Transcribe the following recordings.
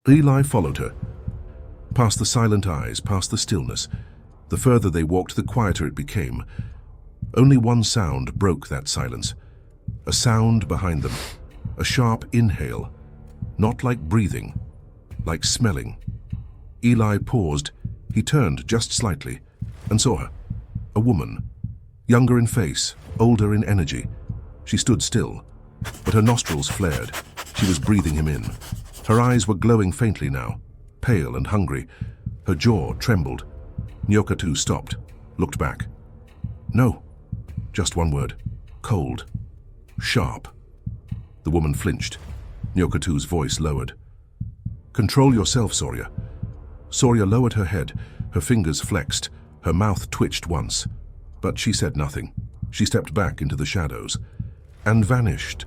Eli followed her, past the silent eyes, past the stillness. The further they walked, the quieter it became. Only one sound broke that silence. A sound behind them. A sharp inhale. Not like breathing, like smelling. Eli paused. He turned just slightly and saw her. A woman. Younger in face, older in energy. She stood still, but her nostrils flared. She was breathing him in. Her eyes were glowing faintly now, pale and hungry. Her jaw trembled. Nyoka'tu stopped, looked back. No. Just one word. Cold. Sharp. The woman flinched. Nyoka'tu's voice lowered. Control yourself, Soryah. Soryah lowered her head. Her fingers flexed. Her mouth twitched once. But she said nothing. She stepped back into the shadows and vanished.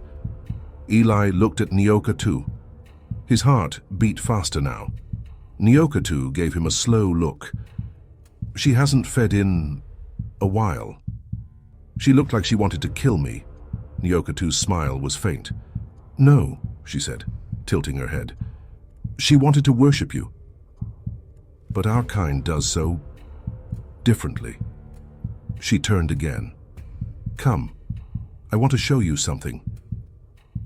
Eli looked at Nyoka'tu. His heart beat faster now. Nyoka'tu gave him a slow look. She hasn't fed in a while. She looked like she wanted to kill me. Nyoka'tu's smile was faint. No, she said, tilting her head. She wanted to worship you. But our kind does so differently. She turned again. Come, I want to show you something.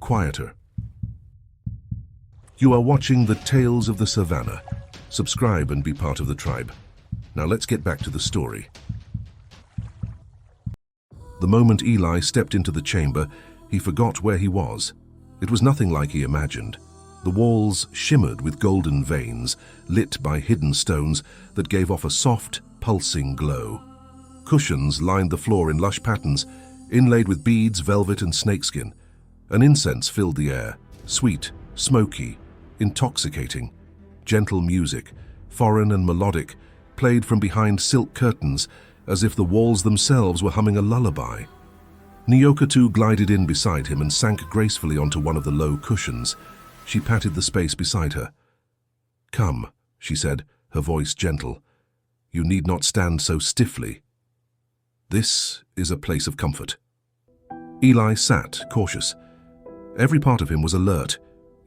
Quieter. You are watching The Tales of the Savannah. Subscribe and be part of the tribe. Now let's get back to the story. The moment Eli stepped into the chamber, he forgot where he was. It was nothing like he imagined. The walls shimmered with golden veins, lit by hidden stones that gave off a soft, pulsing glow. Cushions lined the floor in lush patterns, inlaid with beads, velvet, and snakeskin. An incense filled the air, sweet, smoky, intoxicating. Gentle music, foreign and melodic, played from behind silk curtains as if the walls themselves were humming a lullaby. Nyoka'tu glided in beside him and sank gracefully onto one of the low cushions. She patted the space beside her. Come, she said, her voice gentle. You need not stand so stiffly. This is a place of comfort. Eli sat, cautious. Every part of him was alert,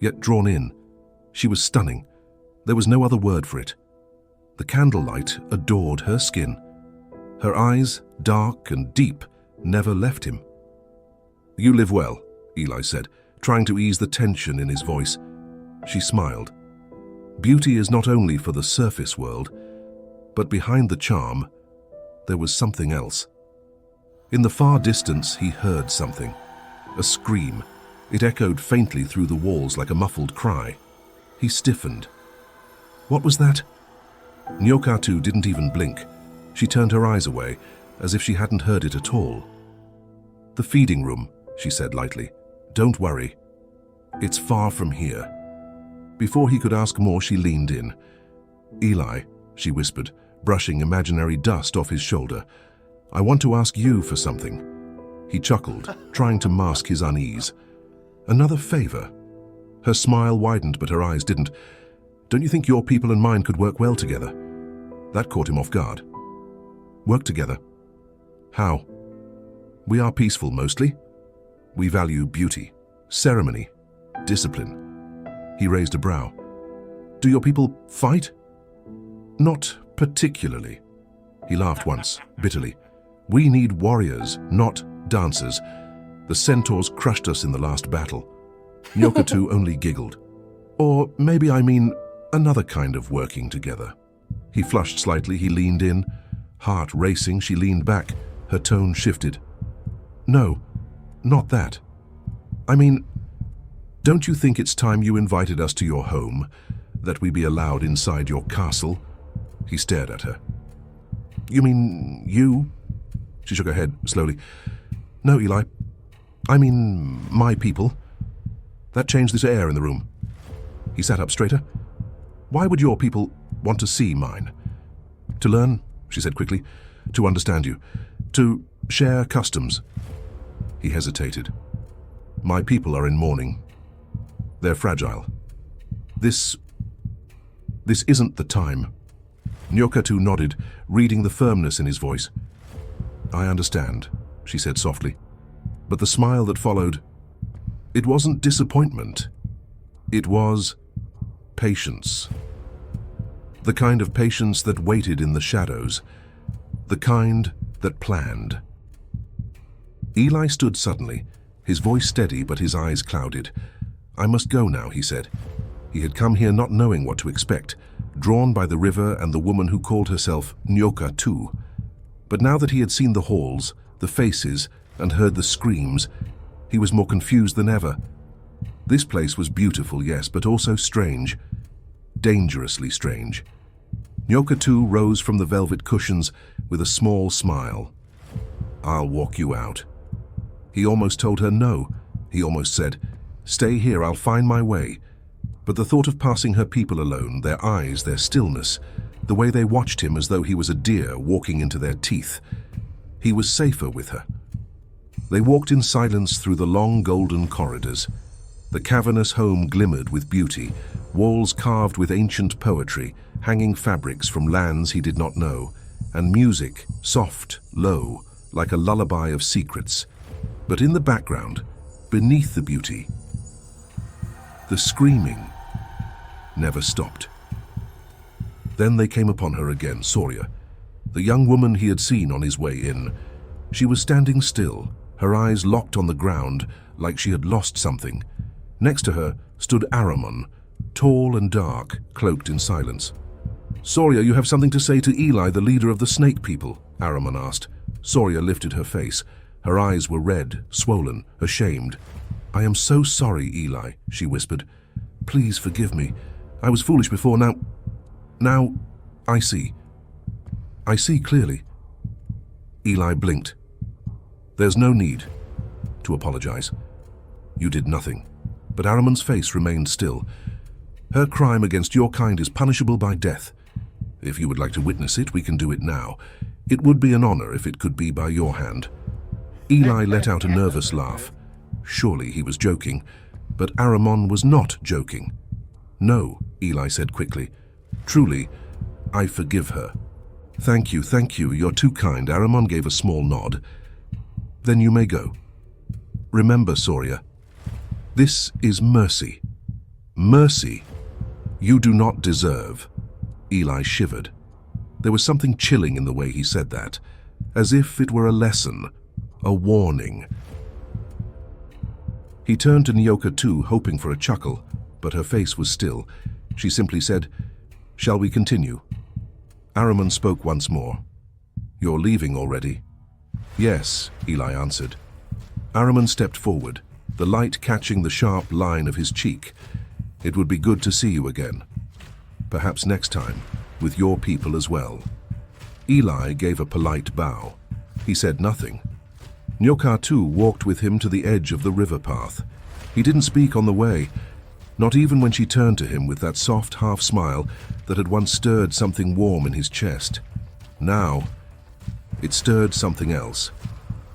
yet drawn in. She was stunning. There was no other word for it. The candlelight adored her skin. Her eyes, dark and deep, never left him. You live well, Eli said, trying to ease the tension in his voice. She smiled. Beauty is not only for the surface world, but behind the charm, there was something else. In the far distance, he heard something. A scream. It echoed faintly through the walls like a muffled cry. He stiffened. What was that? Nyoka'tu didn't even blink. She turned her eyes away, as if she hadn't heard it at all. The feeding room, she said lightly. Don't worry. It's far from here. Before he could ask more, she leaned in. Eli, she whispered, brushing imaginary dust off his shoulder. I want to ask you for something. He chuckled, trying to mask his unease. Another favor. Her smile widened, but her eyes didn't. Don't you think your people and mine could work well together? That caught him off guard. Work together? How? We are peaceful mostly. We value beauty, ceremony, discipline. He raised a brow. Do your people fight? Not particularly. He laughed once, bitterly. We need warriors, not dancers. The centaurs crushed us in the last battle. Nyoka'tu only giggled. Or maybe I mean another kind of working together. He flushed slightly, he leaned in. Heart racing, she leaned back. Her tone shifted. No, not that. I mean, don't you think it's time you invited us to your home, that we be allowed inside your castle? He stared at her. You mean you? She shook her head slowly. No, Eli. I mean my people. That changed this air in the room. He sat up straighter. Why would your people want to see mine? To learn, she said quickly. To understand you. To share customs. He hesitated. My people are in mourning. They're fragile. This isn't the time. Nyoka'tu nodded, reading the firmness in his voice. I understand, she said softly. But the smile that followed, it wasn't disappointment. It was patience. The kind of patience that waited in the shadows. The kind that planned. Eli stood suddenly, his voice steady but his eyes clouded. "I must go now," he said. He had come here not knowing what to expect, drawn by the river and the woman who called herself Nyoka'tu. But now that he had seen the halls, the faces, and heard the screams, he was more confused than ever. This place was beautiful, yes, but also strange. Dangerously strange. Nyoka'tu rose from the velvet cushions with a small smile. "I'll walk you out." He almost told her no. He almost said, "Stay here, I'll find my way." But the thought of passing her people alone, their eyes, their stillness, the way they watched him as though he was a deer walking into their teeth, he was safer with her. They walked in silence through the long golden corridors. The cavernous home glimmered with beauty, walls carved with ancient poetry, hanging fabrics from lands he did not know, and music, soft, low, like a lullaby of secrets. But in the background, beneath the beauty, the screaming never stopped. Then they came upon her again, Soryah, the young woman he had seen on his way in. She was standing still, her eyes locked on the ground like she had lost something. Next to her stood Ahriman, tall and dark, cloaked in silence. "Soryah, you have something to say to Eli, the leader of the snake people?" Ahriman asked. Soryah lifted her face. Her eyes were red, swollen, ashamed. "I am so sorry, Eli," she whispered. "Please forgive me. I was foolish before. Now, I see. I see clearly." Eli blinked. "There's no need to apologize. You did nothing." But Ahriman's face remained still. "Her crime against your kind is punishable by death. If you would like to witness it, we can do it now. It would be an honor if it could be by your hand." Eli let out a nervous laugh. Surely he was joking, but Ahriman was not joking. "No," Eli said quickly. "Truly, I forgive her." Thank you, you're too kind." Ahriman gave a small nod. "Then you may go. Remember, Soryah, this is mercy. Mercy you do not deserve." Eli shivered. There was something chilling in the way he said that, as if it were a lesson, a warning. He turned to Nyoka'tu, hoping for a chuckle, but her face was still. She simply said, "Shall we continue?" Ahriman spoke once more. "You're leaving already?" "Yes," Eli answered. Ahriman stepped forward, the light catching the sharp line of his cheek. "It would be good to see you again. Perhaps next time, with your people as well." Eli gave a polite bow. He said nothing. Nyoka'tu walked with him to the edge of the river path. He didn't speak on the way, not even when she turned to him with that soft half-smile that had once stirred something warm in his chest. Now, it stirred something else,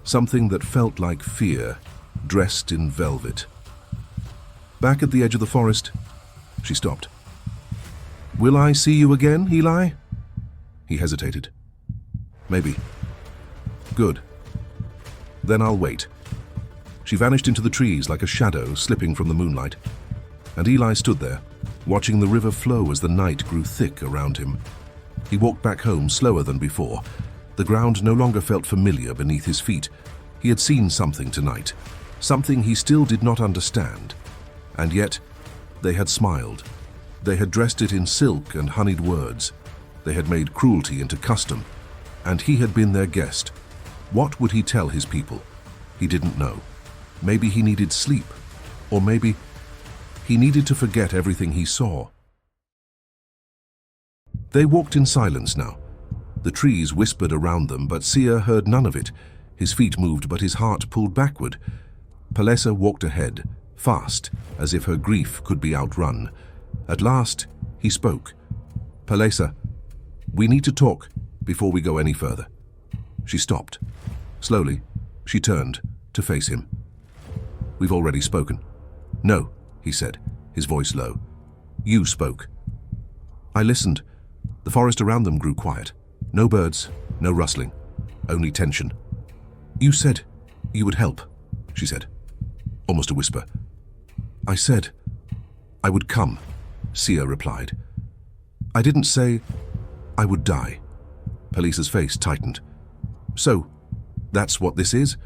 something that felt like fear, dressed in velvet. Back at the edge of the forest, she stopped. "Will I see you again, Eli?" He hesitated. "Maybe." "Good. Then I'll wait." She vanished into the trees like a shadow slipping from the moonlight, and Eli stood there, watching the river flow as the night grew thick around him. He walked back home slower than before. The ground no longer felt familiar beneath his feet. He had seen something tonight, something he still did not understand. And yet, they had smiled. They had dressed it in silk and honeyed words. They had made cruelty into custom, and he had been their guest. What would he tell his people? He didn't know. Maybe he needed sleep, or maybe he needed to forget everything he saw. They walked in silence now. The trees whispered around them, but Sia heard none of it. His feet moved, but his heart pulled backward. Palesa walked ahead, fast, as if her grief could be outrun. At last, he spoke. "Palesa, we need to talk before we go any further." She stopped. Slowly, she turned to face him. "We've already spoken." "No," he said, his voice low. "You spoke." "I listened." The forest around them grew quiet. No birds, no rustling, only tension. "You said you would help," she said, almost a whisper. "I said I would come." Sia replied. I didn't say I would die. Palesa's face tightened. So, that's what this is?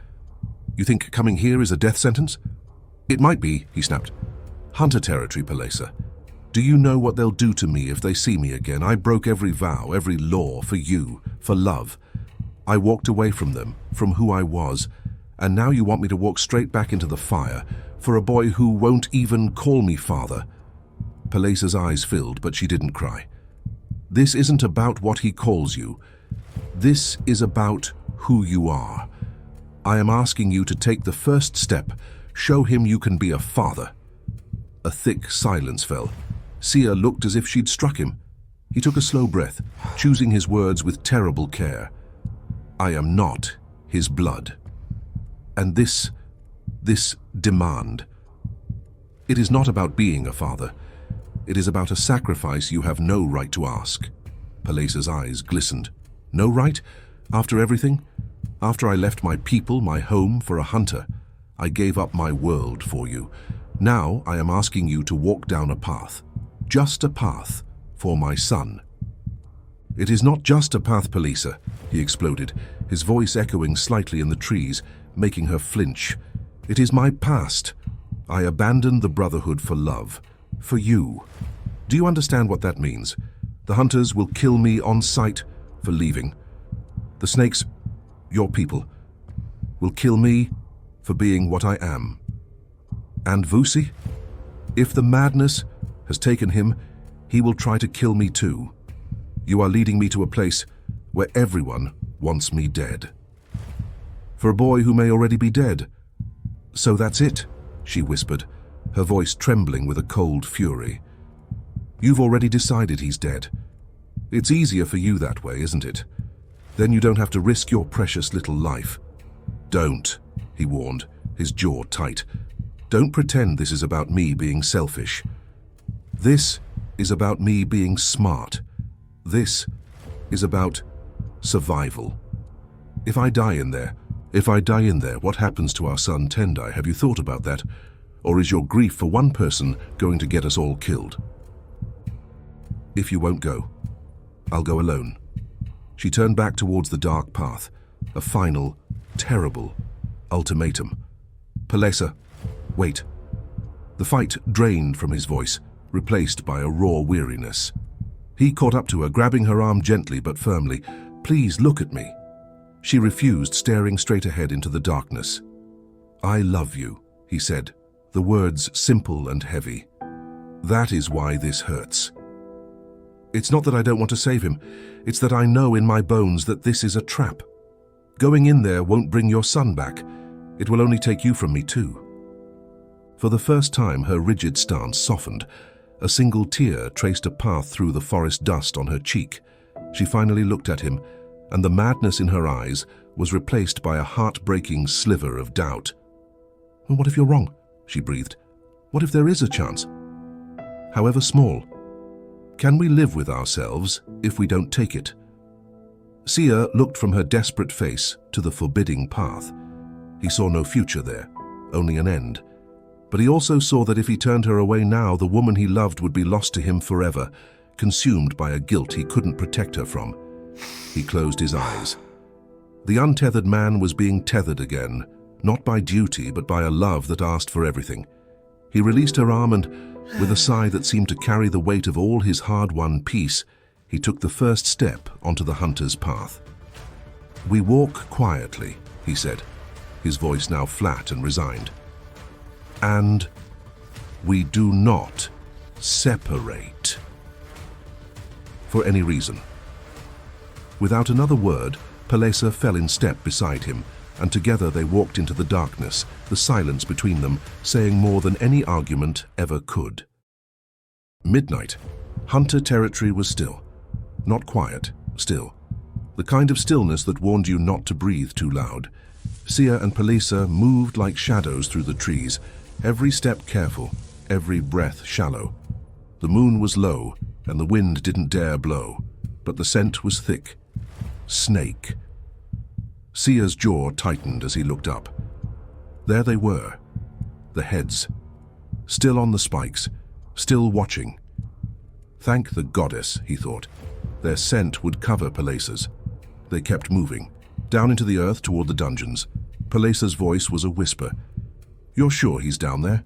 You think coming here is a death sentence? It might be, he snapped. Hunter territory, Palesa. Do you know what they'll do to me if they see me again? I broke every vow, every law for you, for love. I walked away from them, from who I was, and now you want me to walk straight back into the fire for a boy who won't even call me father. Palesa's eyes filled, but she didn't cry. This isn't about what he calls you. This is about who you are. I am asking you to take the first step. Show him you can be a father. A thick silence fell. Sia looked as if she'd struck him. He took a slow breath, choosing his words with terrible care. I am not his blood. And this demand. It is not about being a father. It is about a sacrifice you have no right to ask. Palesa's eyes glistened. No right? After everything? After I left my people, my home, for a hunter, I gave up my world for you. Now I am asking you to walk down a path. Just a path for my son. It is not just a path, Palesa, he exploded, his voice echoing slightly in the trees, making her flinch. It is my past. I abandoned the Brotherhood for love. For you. Do you understand what that means? The hunters will kill me on sight for leaving. The snakes, your people, will kill me for being what I am. And Vusi? If the madness has taken him, he will try to kill me too. You are leading me to a place where everyone wants me dead. For a boy who may already be dead. So that's it, she whispered, her voice trembling with a cold fury. You've already decided he's dead. It's easier for you that way, isn't it? Then you don't have to risk your precious little life. Don't, he warned, his jaw tight. Don't pretend this is about me being selfish. This is about me being smart. This is about survival. If I die in there, what happens to our son Tendai? Have you thought about that? Or is your grief for one person going to get us all killed? If you won't go, I'll go alone. She turned back towards the dark path, a final, terrible ultimatum. Palesa, wait. The fight drained from his voice, replaced by a raw weariness. He caught up to her, grabbing her arm gently but firmly. Please look at me. She refused, staring straight ahead into the darkness. I love you, he said, the words simple and heavy. That is why this hurts. It's not that I don't want to save him. It's that I know in my bones that this is a trap. Going in there won't bring your son back. It will only take you from me too. For the first time, her rigid stance softened. A single tear traced a path through the forest dust on her cheek. She finally looked at him, and the madness in her eyes was replaced by a heartbreaking sliver of doubt. What if you're wrong? She breathed. What if there is a chance? However small. Can we live with ourselves if we don't take it? Sia looked from her desperate face to the forbidding path. He saw no future there, only an end. But he also saw that if he turned her away now, the woman he loved would be lost to him forever, consumed by a guilt he couldn't protect her from. He closed his eyes. The untethered man was being tethered again, not by duty, but by a love that asked for everything. He released her arm and, with a sigh that seemed to carry the weight of all his hard-won peace, he took the first step onto the hunter's path. We walk quietly, he said, his voice now flat and resigned. And we do not separate. For any reason. Without another word, Palesa fell in step beside him, and together they walked into the darkness, the silence between them saying more than any argument ever could. Midnight. Hunter territory was still. Not quiet, still. The kind of stillness that warned you not to breathe too loud. Sia and Palesa moved like shadows through the trees, every step careful, every breath shallow. The moon was low, and the wind didn't dare blow, but the scent was thick. Snake. Sia's jaw tightened as he looked up. There they were, the heads, still on the spikes, still watching, Thank the goddess, he thought. Their scent would cover Palesa's. They kept moving, down into the earth toward the dungeons. Palesa's voice was a whisper. "You're sure he's down there?"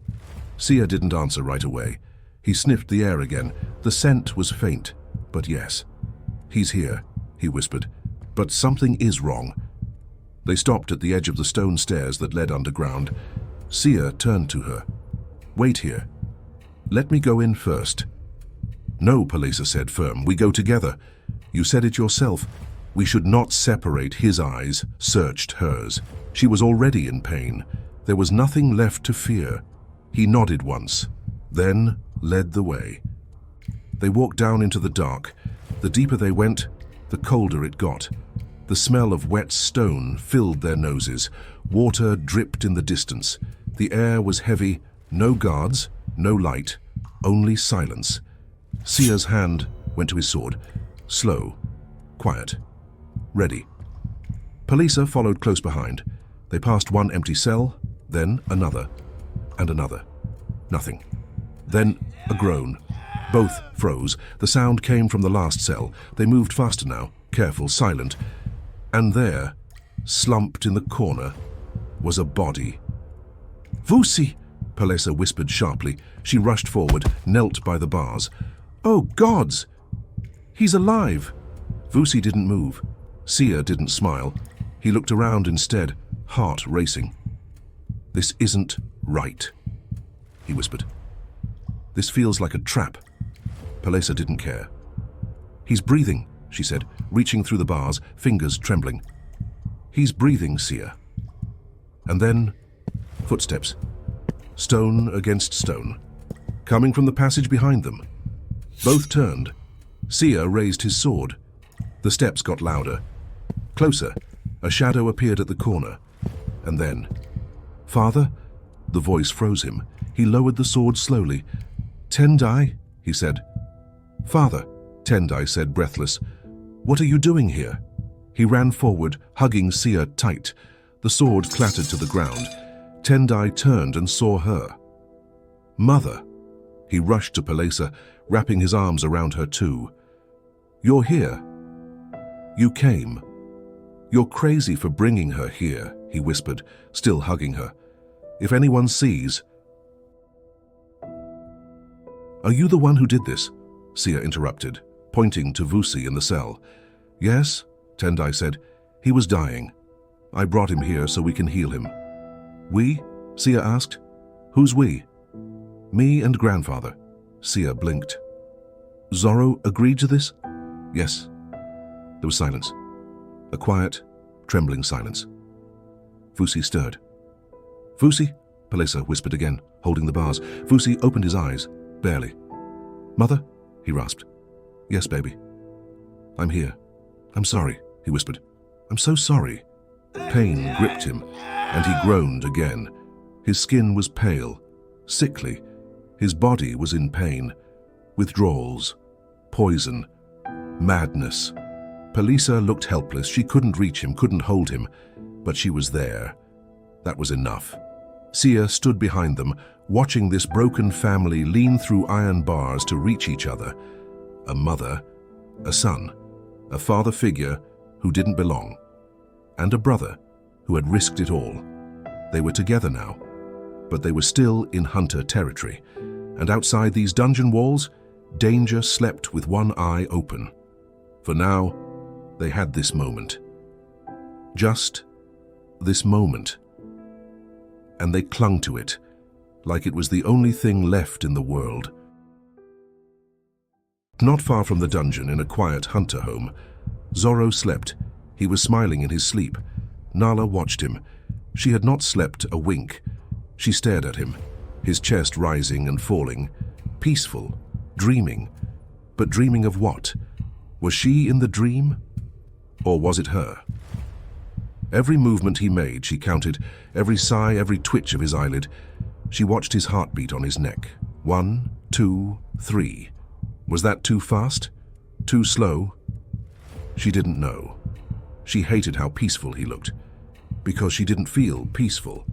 Sia didn't answer right away. He sniffed the air again. The scent was faint, but yes. "He's here," he whispered. "But something is wrong." They stopped at the edge of the stone stairs that led underground. Sia turned to her. "Wait here. Let me go in first." "No," Palesa said, firm. "We go together. You said it yourself. We should not separate." His eyes searched hers. She was already in pain. There was nothing left to fear. He nodded once, then led the way. They walked down into the dark. The deeper they went, the colder it got. The smell of wet stone filled their noses. Water dripped in the distance. The air was heavy. No guards, no light, only silence. Sia's hand went to his sword. Slow, quiet, ready. Palesa followed close behind. They passed one empty cell, then another, and another. Nothing. Then a groan. Both froze. The sound came from the last cell. They moved faster now, careful, silent. And there, slumped in the corner, was a body. "Vusi!" Palesa whispered sharply. She rushed forward, knelt by the bars. "Oh, gods! He's alive!" Vusi didn't move. Sia didn't smile. He looked around instead, heart racing. "This isn't right," he whispered. "This feels like a trap." Palesa didn't care. "He's breathing," she said, reaching through the bars, fingers trembling. "He's breathing, Sia." And then, footsteps. Stone against stone, coming from the passage behind them. Both turned. Sia raised his sword. The steps got louder. Closer, a shadow appeared at the corner. And then, "Father?" The voice froze him. He lowered the sword slowly. "Tendai?" he said. "Father," Tendai said, breathless. "What are you doing here?" He ran forward, hugging Sia tight. The sword clattered to the ground. Tendai turned and saw her. "Mother!" He rushed to Palesa, wrapping his arms around her too. "You're here. You came. You're crazy for bringing her here," he whispered, still hugging her. "If anyone sees—" "Are you the one who did this?" Sia interrupted, pointing to Vusi in the cell. "Yes," Tendai said. "He was dying. I brought him here so we can heal him." "We?" Sia asked. "Who's we?" "Me and grandfather." Sia blinked. "Zorro agreed to this?" "Yes." There was silence. A quiet, trembling silence. Vusi stirred. "Vusi?" Palesa whispered again, holding the bars. Vusi opened his eyes, barely. "Mother?" he rasped. "Yes, baby. I'm here. I'm sorry," he whispered. "I'm so sorry." Pain gripped him, and he groaned again. His skin was pale, sickly. His body was in pain. Withdrawals, poison, madness. Palesa looked helpless. She couldn't reach him, couldn't hold him, but she was there. That was enough. Sia stood behind them, watching this broken family lean through iron bars to reach each other. A mother, a son, a father figure who didn't belong, and a brother who had risked it all. They were together now, but they were still in hunter territory, and outside these dungeon walls, danger slept with one eye open. For now, they had this moment. Just this moment. And they clung to it, like it was the only thing left in the world. Not far from the dungeon, in a quiet hunter home, Zorro slept. He was smiling in his sleep. Nala watched him. She had not slept a wink. She stared at him, his chest rising and falling, peaceful, dreaming. But dreaming of what? Was she in the dream? Or was it her? Every movement he made, she counted, every sigh, every twitch of his eyelid. She watched his heartbeat on his neck. 1, 2, 3. Was that too fast? Too slow? She didn't know. She hated how peaceful he looked, because she didn't feel peaceful,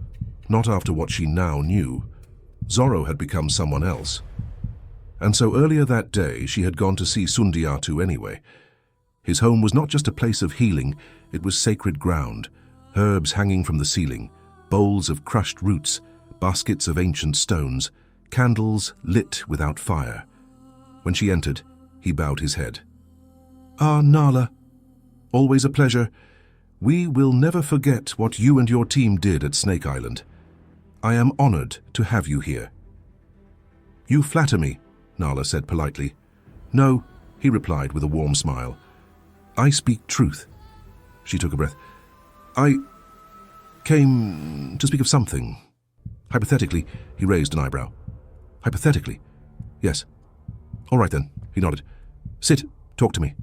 not after what she now knew. Zorro had become someone else. And so earlier that day she had gone to see Sundiyatu anyway. His home was not just a place of healing, it was sacred ground, herbs hanging from the ceiling, bowls of crushed roots, baskets of ancient stones, candles lit without fire. When she entered, he bowed his head. "Ah, Nala, always a pleasure. We will never forget what you and your team did at Snake Island. I am honored to have you here." "You flatter me," Nala said politely. "No," he replied with a warm smile. "I speak truth." She took a breath. "I came to speak of something. Hypothetically," he raised an eyebrow. "Hypothetically? Yes. All right then," he nodded. "Sit, talk to me.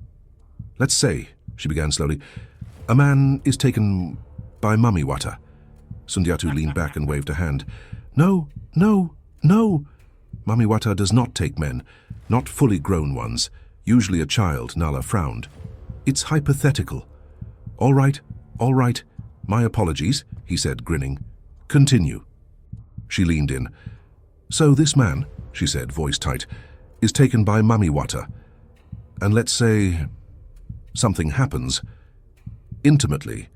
Let's say," she began slowly, "a man is taken by Mami Wata." Sundiyatu leaned back and waved a hand. "No, no, no. Mami Wata does not take men, not fully grown ones, usually a child," Nala frowned. "It's hypothetical." All right, my apologies," he said, grinning. "Continue." She leaned in. "So this man," she said, voice tight, "is taken by Mami Wata. And let's say something happens. Intimately.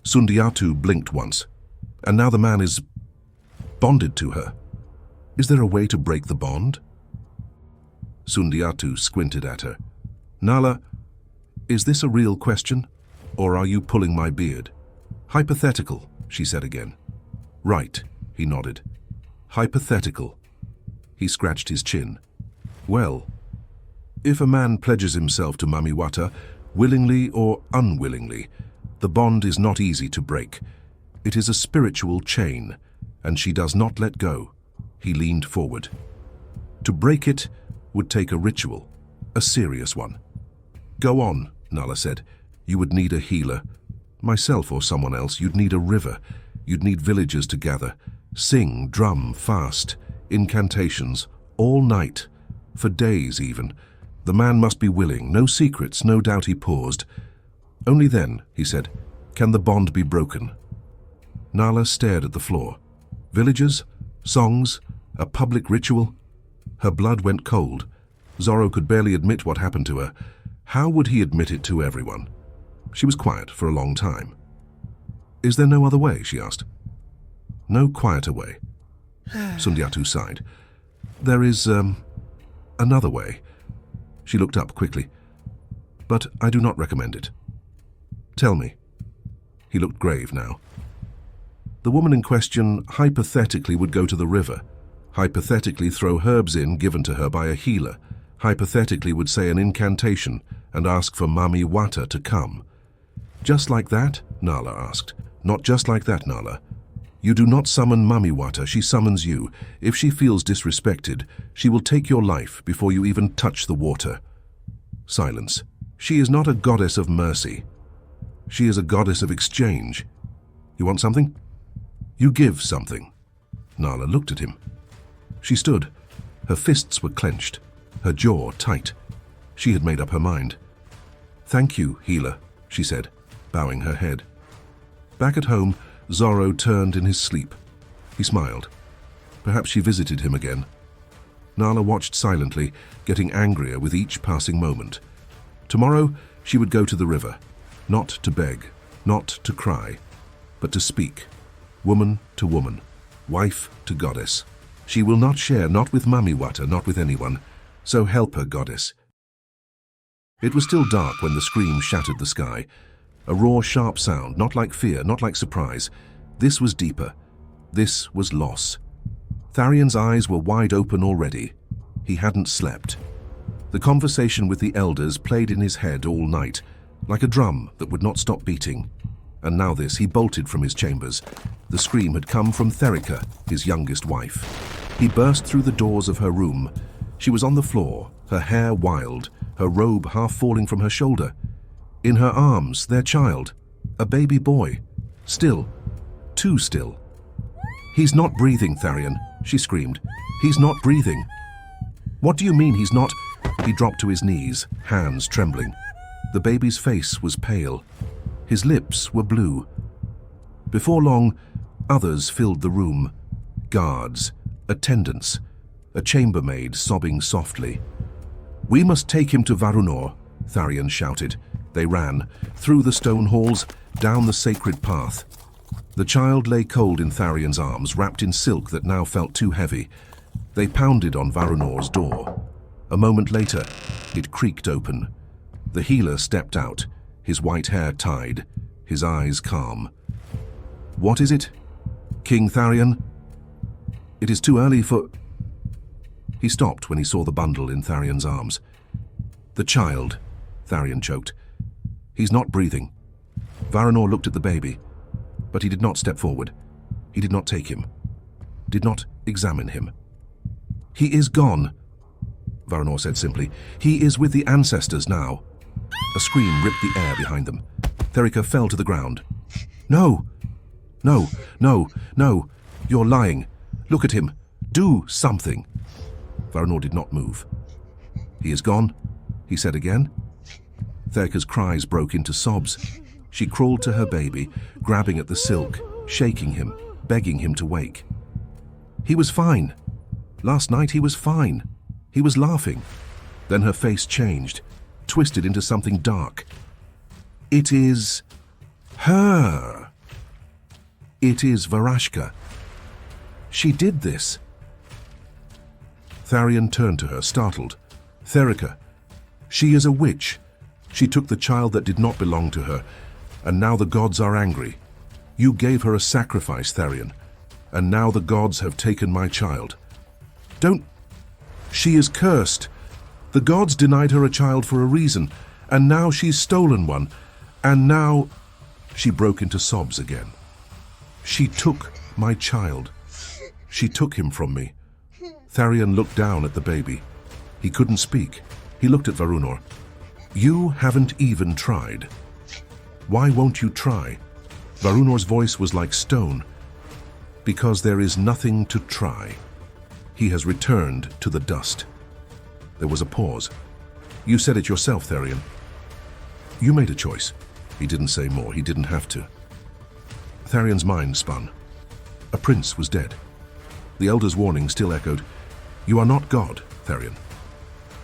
Sundiyatu blinked once, and now the man is bonded to her. Is there a way to break the bond?" Sundiyatu squinted at her. "Nala, is this a real question, or are you pulling my beard?" "Hypothetical," she said again. "Right," he nodded. "Hypothetical." He scratched his chin. "Well, if a man pledges himself to Mami Wata, willingly or unwillingly, the bond is not easy to break. It is a spiritual chain, and she does not let go." He leaned forward. "To break it would take a ritual, a serious one." "Go on," Nala said. "You would need a healer. Myself or someone else. You'd need a river. You'd need villagers to gather. Sing, drum, fast, incantations, all night, for days even. The man must be willing, no secrets, no doubt." He paused. "Only then," he said, "can the bond be broken." Nala stared at the floor. Villagers, songs, a public ritual. Her blood went cold. Zorro could barely admit what happened to her. How would he admit it to everyone? She was quiet for a long time. "Is there no other way?" she asked. "No quieter way." Sundiyatu sighed. "There is, another way." She looked up quickly. "But I do not recommend it." "Tell me." He looked grave now. "The woman in question hypothetically would go to the river, hypothetically throw herbs in given to her by a healer, hypothetically would say an incantation and ask for Mami Wata to come." "Just like that?" Nala asked. "Not just like that, Nala. You do not summon Mami Wata, she summons you. If she feels disrespected, she will take your life before you even touch the water." Silence. "She is not a goddess of mercy. She is a goddess of exchange. You want something? You give something." Nala looked at him. She stood. Her fists were clenched, her jaw tight. She had made up her mind. "Thank you, healer," she said, bowing her head. Back at home, Zorro turned in his sleep. He smiled. Perhaps she visited him again. Nala watched silently, getting angrier with each passing moment. Tomorrow, she would go to the river, not to beg, not to cry, but to speak, woman to woman, wife to goddess. She will not share, not with Mami Wata, not with anyone. So help her, goddess. It was still dark when the scream shattered the sky. A raw, sharp sound, not like fear, not like surprise. This was deeper. This was loss. Tharion's eyes were wide open already. He hadn't slept. The conversation with the elders played in his head all night, like a drum that would not stop beating. And now this, he bolted from his chambers. The scream had come from Therika, his youngest wife. He burst through the doors of her room. She was on the floor, her hair wild, her robe half falling from her shoulder. In her arms, their child, a baby boy. Still, too still. "He's not breathing, Tharion," she screamed. "He's not breathing." "What do you mean he's not?" He dropped to his knees, hands trembling. The baby's face was pale. His lips were blue. Before long, others filled the room. Guards, attendants. a chambermaid sobbing softly. "We must take him to Varunor," Tharion shouted. They ran, through the stone halls, down the sacred path. The child lay cold in Tharion's arms, wrapped in silk that now felt too heavy. They pounded on Varunor's door. A moment later, it creaked open. The healer stepped out, his white hair tied, his eyes calm. "What is it? King Tharion? It is too early for—" He stopped when he saw the bundle in Tharion's arms. "The child," Tharion choked. "He's not breathing." Varunor looked at the baby, but he did not step forward. He did not take him, did not examine him. "He is gone," Varunor said simply. "He is with the ancestors now." A scream ripped the air behind them. Therica fell to the ground. "No! No! No! No! You're lying. Look at him. Do something." Varunor did not move. "He is gone," he said again. Therica's cries broke into sobs. She crawled to her baby, grabbing at the silk, shaking him, begging him to wake. "He was fine. Last night he was fine. He was laughing." Then her face changed, twisted into something dark. "It is her. It is Varashka. She did this." Tharion turned to her, startled. "Therica, she is a witch. She took the child that did not belong to her, and now the gods are angry. You gave her a sacrifice, Tharion, and now the gods have taken my child. Don't... She is cursed. The gods denied her a child for a reason, and now she's stolen one, and now..." She broke into sobs again. "She took my child. She took him from me." Tharion looked down at the baby. He couldn't speak. He looked at Varunor. "You haven't even tried. Why won't you try?" Varunor's voice was like stone. "Because there is nothing to try. He has returned to the dust." There was a pause. "You said it yourself, Tharion. You made a choice." He didn't say more. He didn't have to. Tharion's mind spun. A prince was dead. The elder's warning still echoed. "You are not God, Tharion.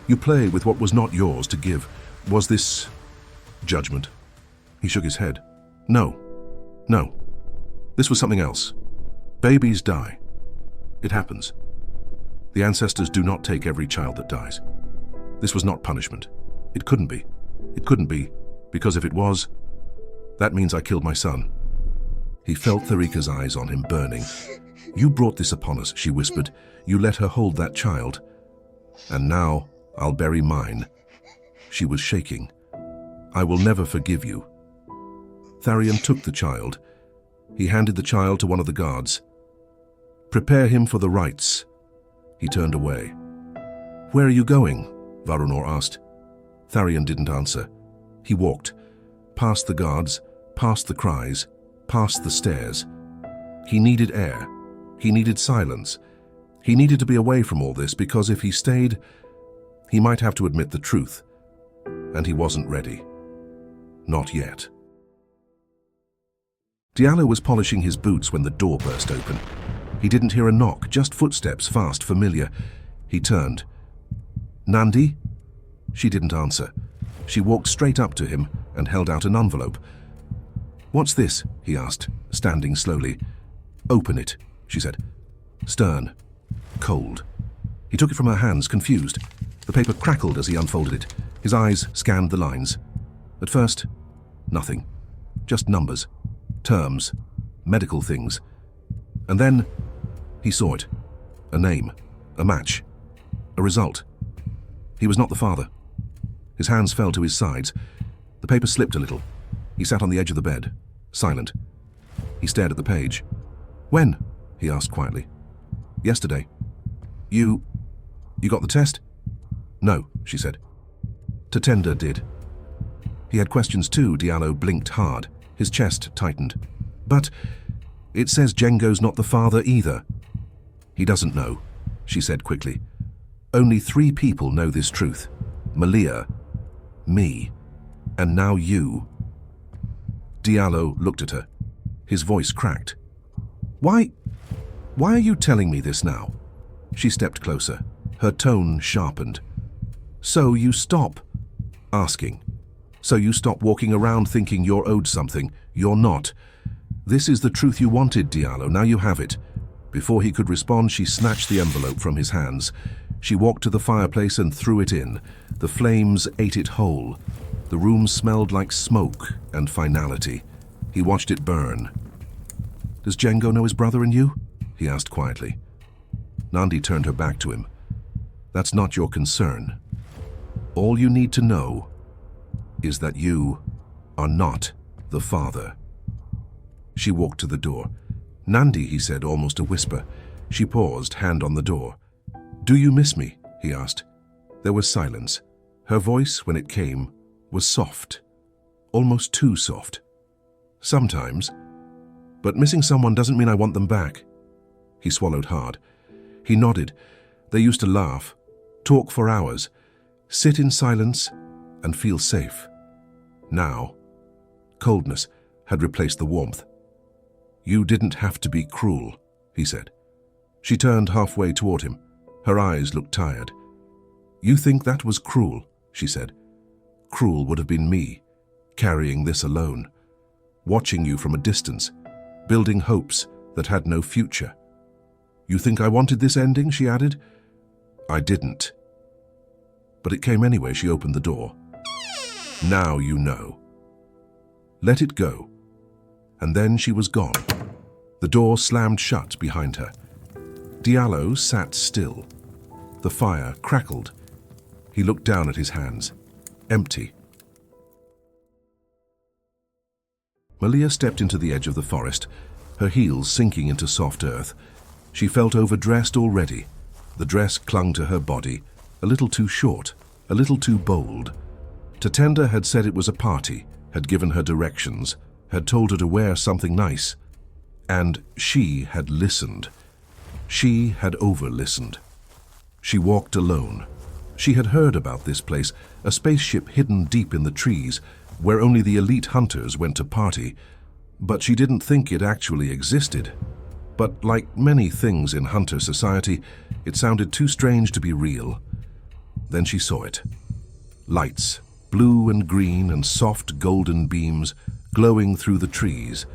You play with what was not yours to give. Was this judgment?" He shook his head. "No. No. This was something else. Babies die. It happens. The ancestors do not take every child that dies. This was not punishment. It couldn't be. It couldn't be, because if it was, that means I killed my son." He felt Therica's eyes on him, burning. "You brought this upon us," she whispered. "You let her hold that child. And now I'll bury mine." She was shaking. "I will never forgive you." Tharion took the child. He handed the child to one of the guards. "Prepare him for the rites." He turned away. "Where are you going?" Varunor asked. Tharion didn't answer. He walked, past the guards, past the cries, past the stairs. He needed air. He needed silence. He needed to be away from all this, because if he stayed, he might have to admit the truth. And he wasn't ready. Not yet. Diallo was polishing his boots when the door burst open. He didn't hear a knock, just footsteps, fast, familiar. He turned. "Nandi?" She didn't answer. She walked straight up to him and held out an envelope. "What's this?" he asked, standing slowly. "Open it," she said. Stern. Cold. He took it from her hands, confused. The paper crackled as he unfolded it. His eyes scanned the lines. At first, nothing. Just numbers. Terms. Medical things. And then, he saw it. A name. A match. A result. He was not the father. His hands fell to his sides. The paper slipped a little. He sat on the edge of the bed, silent. He stared at the page. "When?" he asked quietly. "Yesterday." You got the test?" "No," she said. Tendai did. He had questions too. Diallo blinked hard. His chest tightened. "But it says Jengo's not the father either." "He doesn't know," she said quickly. "Only 3 people know this truth. Malia, me, and now you." Diallo looked at her. His voice cracked. Why are you telling me this now?" She stepped closer. Her tone sharpened. So you stop asking. So you stop walking around thinking you're owed something. You're not. This is the truth you wanted, Diallo. Now you have it. Before he could respond, she snatched the envelope from his hands. She walked to the fireplace and threw it in. The flames ate it whole. The room smelled like smoke and finality. He watched it burn. "Does Django know his brother and you?" he asked quietly. Nandi turned her back to him. "That's not your concern. All you need to know is that you are not the father." She walked to the door. "Nandi," he said, almost a whisper. She paused, hand on the door. "Do you miss me?" he asked. There was silence. Her voice, when it came, was soft. Almost too soft. "Sometimes. But missing someone doesn't mean I want them back." He swallowed hard. He nodded. They used to laugh, talk for hours, sit in silence and feel safe. Now, coldness had replaced the warmth. "You didn't have to be cruel," he said. She turned halfway toward him. Her eyes looked tired. "You think that was cruel?" she said. "Cruel would have been me, carrying this alone, watching you from a distance, building hopes that had no future. You think I wanted this ending?" she added. "I didn't. But it came anyway." She opened the door. "Now you know. Let it go." And then she was gone. The door slammed shut behind her. Diallo sat still. The fire crackled. He looked down at his hands. Empty. Malia stepped into the edge of the forest, her heels sinking into soft earth. She felt overdressed already. The dress clung to her body, a little too short, a little too bold. Tendai had said it was a party, had given her directions, had told her to wear something nice. And she had listened. She had over-listened. She walked alone. She had heard about this place, a spaceship hidden deep in the trees, where only the elite hunters went to party. But she didn't think it actually existed. But like many things in hunter society, it sounded too strange to be real. Then she saw it. Lights, blue and green and soft golden beams, glowing through the trees.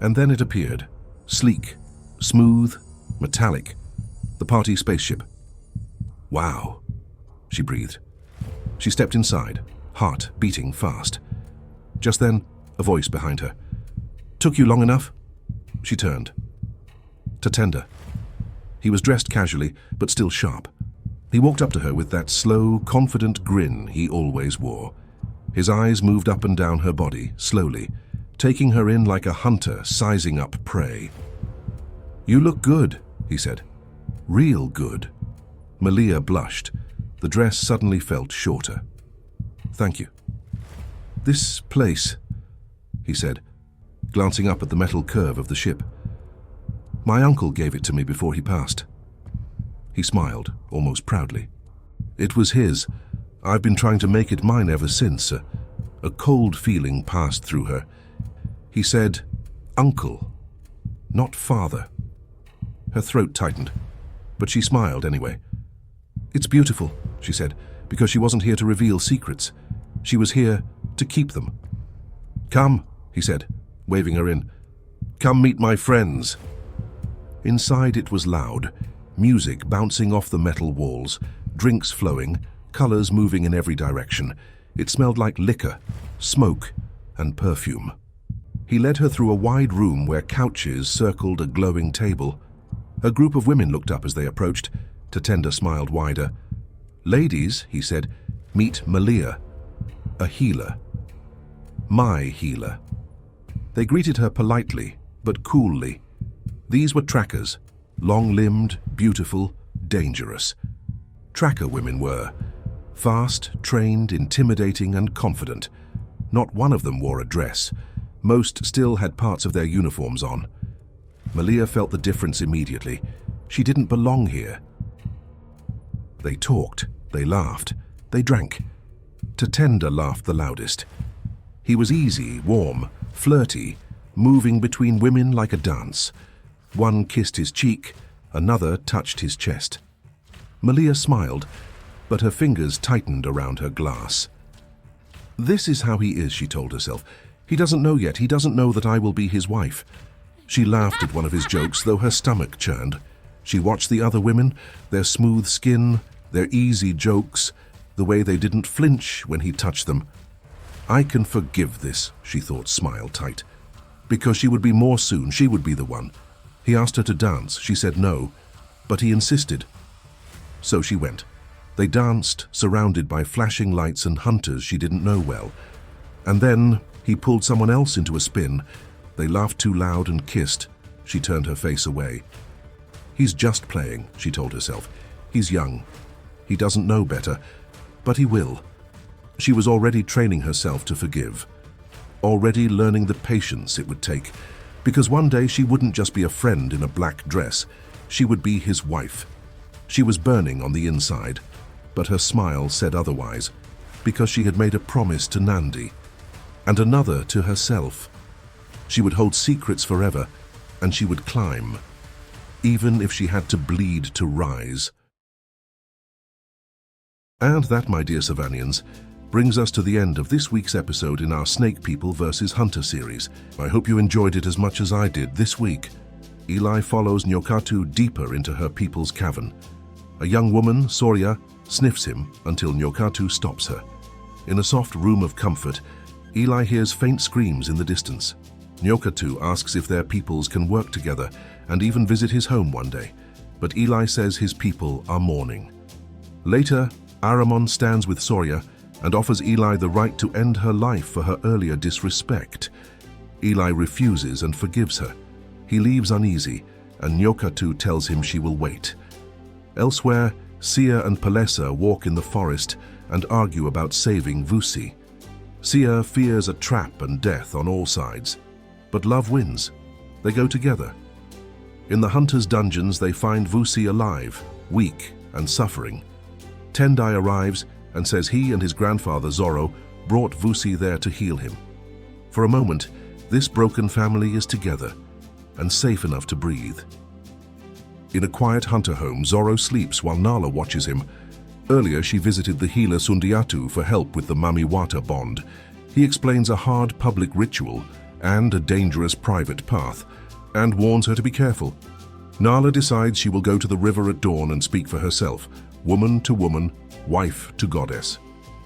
And then it appeared, sleek, smooth, metallic. The party spaceship. "Wow," she breathed. She stepped inside, heart beating fast. Just then, a voice behind her. "Took you long enough?" She turned. Tendai. He was dressed casually, but still sharp. He walked up to her with that slow, confident grin he always wore. His eyes moved up and down her body, slowly, taking her in like a hunter sizing up prey. "You look good," he said. "Real good." Malia blushed. The dress suddenly felt shorter. "Thank you." "This place," he said, glancing up at the metal curve of the ship. "My uncle gave it to me before he passed." He smiled, almost proudly. "It was his. I've been trying to make it mine ever since." A cold feeling passed through her. He said, "Uncle, not father." Her throat tightened, but she smiled anyway. "It's beautiful," she said, because she wasn't here to reveal secrets. She was here to keep them. "Come," he said, waving her in. "Come meet my friends." Inside it was loud, music bouncing off the metal walls, drinks flowing, colors moving in every direction. It smelled like liquor, smoke, and perfume. He led her through a wide room where couches circled a glowing table. A group of women looked up as they approached. Tendai smiled wider. "Ladies," he said, "meet Malia, a healer. My healer." They greeted her politely, but coolly. These were trackers, long-limbed, beautiful, dangerous. Tracker women were. Fast, trained, intimidating, and confident. Not one of them wore a dress. Most still had parts of their uniforms on. Malia felt the difference immediately. She didn't belong here. They talked, they laughed, they drank. Tendai laughed the loudest. He was easy, warm, flirty, moving between women like a dance. One kissed his cheek, another touched his chest. Malia smiled, but her fingers tightened around her glass. "This is how he is," she told herself. "He doesn't know yet. He doesn't know that I will be his wife." She laughed at one of his jokes, though her stomach churned. She watched the other women, their smooth skin, their easy jokes, the way they didn't flinch when he touched them. "I can forgive this," she thought, smile tight. Because she would be more soon, she would be the one. He asked her to dance. She said no, but he insisted. So she went. They danced, surrounded by flashing lights and hunters she didn't know well. And then he pulled someone else into a spin. They laughed too loud and kissed. She turned her face away. "He's just playing," she told herself. "He's young. He doesn't know better, but he will." She was already training herself to forgive, already learning the patience it would take, because one day she wouldn't just be a friend in a black dress, she would be his wife. She was burning on the inside, but her smile said otherwise, because she had made a promise to Nandi, and another to herself. She would hold secrets forever, and she would climb, even if she had to bleed to rise. And that, my dear Savanians, brings us to the end of this week's episode in our Snake People vs. Hunter series. I hope you enjoyed it as much as I did this week. Eli follows Nyoka'tu deeper into her people's cavern. A young woman, Soryah, sniffs him until Nyoka'tu stops her. In a soft room of comfort, Eli hears faint screams in the distance. Nyoka'tu asks if their peoples can work together and even visit his home one day, but Eli says his people are mourning. Later, Aramon stands with Soryah and offers Eli the right to end her life for her earlier disrespect. Eli refuses and forgives her. He leaves uneasy, and Nyoka'tu tells him she will wait. Elsewhere, Sia and Palesa walk in the forest and argue about saving Vusi. Sia fears a trap and death on all sides, but love wins. They go together. In the hunter's dungeons, they find Vusi alive, weak and suffering. Tendai arrives and says he and his grandfather Zorro brought Vusi there to heal him. For a moment, this broken family is together and safe enough to breathe. In a quiet hunter home, Zorro sleeps while Nala watches him. Earlier, she visited the healer Sundiyatu for help with the Mami Wata bond. He explains a hard public ritual and a dangerous private path, and warns her to be careful. Nala decides she will go to the river at dawn and speak for herself, woman to woman, wife to goddess.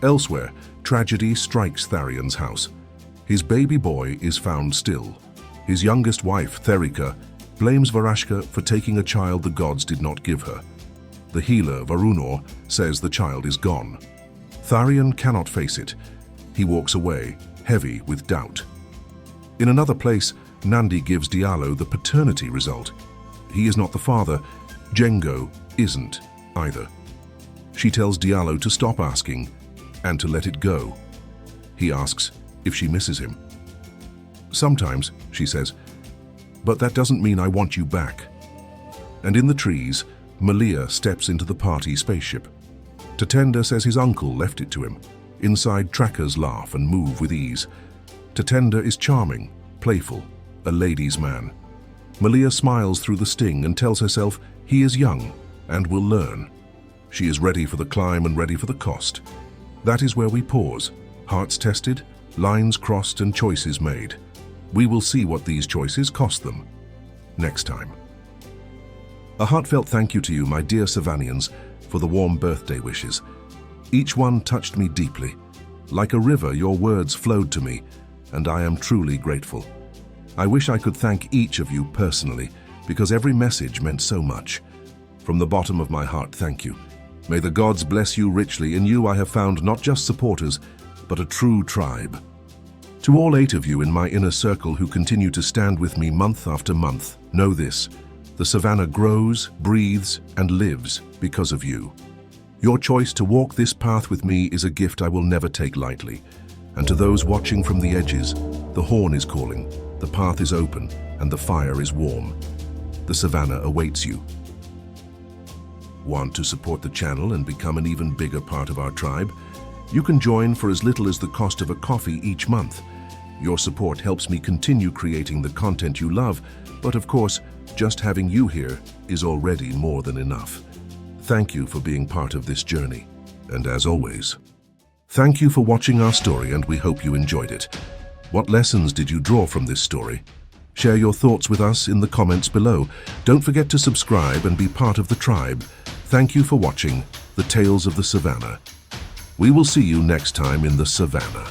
Elsewhere, tragedy strikes Tharion's house. His baby boy is found still. His youngest wife, Therika, blames Varashka for taking a child the gods did not give her. The healer, Varunor, says the child is gone. Tharion cannot face it. He walks away, heavy with doubt. In another place, Nandi gives Diallo the paternity result. He is not the father. Jengo isn't either. She tells Diallo to stop asking and to let it go. He asks if she misses him. "Sometimes," she says, "but that doesn't mean I want you back." And in the trees, Malia steps into the party spaceship. Tatenda says his uncle left it to him. Inside, trackers laugh and move with ease. Tatenda is charming, playful, a ladies' man. Malia smiles through the sting and tells herself he is young and will learn. She is ready for the climb and ready for the cost. That is where we pause, hearts tested, lines crossed and choices made. We will see what these choices cost them next time. A heartfelt thank you to you, my dear Savanians, for the warm birthday wishes. Each one touched me deeply. Like a river, your words flowed to me, and I am truly grateful. I wish I could thank each of you personally, because every message meant so much. From the bottom of my heart, thank you. May the gods bless you richly. In you I have found not just supporters, but a true tribe. To all 8 of you in my inner circle who continue to stand with me month after month, know this: the savannah grows, breathes, and lives because of you. Your choice to walk this path with me is a gift I will never take lightly. And to those watching from the edges, the horn is calling, the path is open, and the fire is warm. The savannah awaits you. Want to support the channel and become an even bigger part of our tribe? You can join for as little as the cost of a coffee each month. Your support helps me continue creating the content you love, but of course, just having you here is already more than enough. thank you for being part of this journey. And as always, thank you for watching our story, and we hope you enjoyed it. What lessons did you draw from this story? Share your thoughts with us in the comments below. Don't forget to subscribe and be part of the tribe. Thank you for watching The Tales of the Savannah. We will see you next time in the Savannah.